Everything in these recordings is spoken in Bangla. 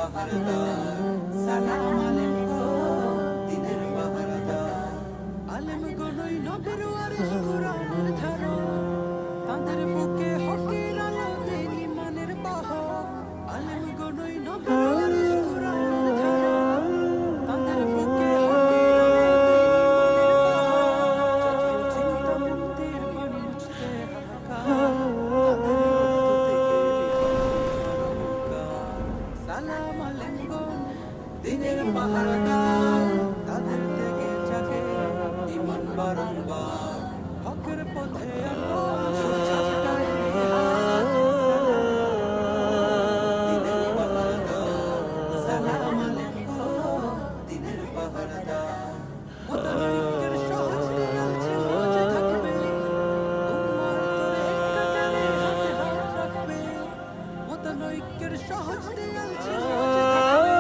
পাহারাদার সালাম আলাইকুম দিনের পাহারাদার আলেম গনই নবীর ওয়ারিস কুরআনের ধারা তাদের বুকে হকের আলো দেন ইমানের বাহক আলেম গনই নবীর ওয়ারিস কুরআনের ধারা তাদের বুকে হকের আলো দেন ইমানের বাহক জাতীয় চিন্তা মুক্তির বাণী মুছতে হাহাকার সালাম আলাইকুম দিনের পাহারাদার তাদের থেকে জাগে ঈমান বারংবার হকের পথে অটল সচ্চাই নিহার দিনের পাহারাদার সালাম আলাইকুম দিনের পাহারাদার মতানৈক্যের সহজ দেয়াল ছিল যে থাকবে উম্মার তোরে কাতারে হাতে হাত রাখবে মতানৈক্যের সহজ দেয়াল ছিল যে থাকবে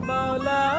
Maula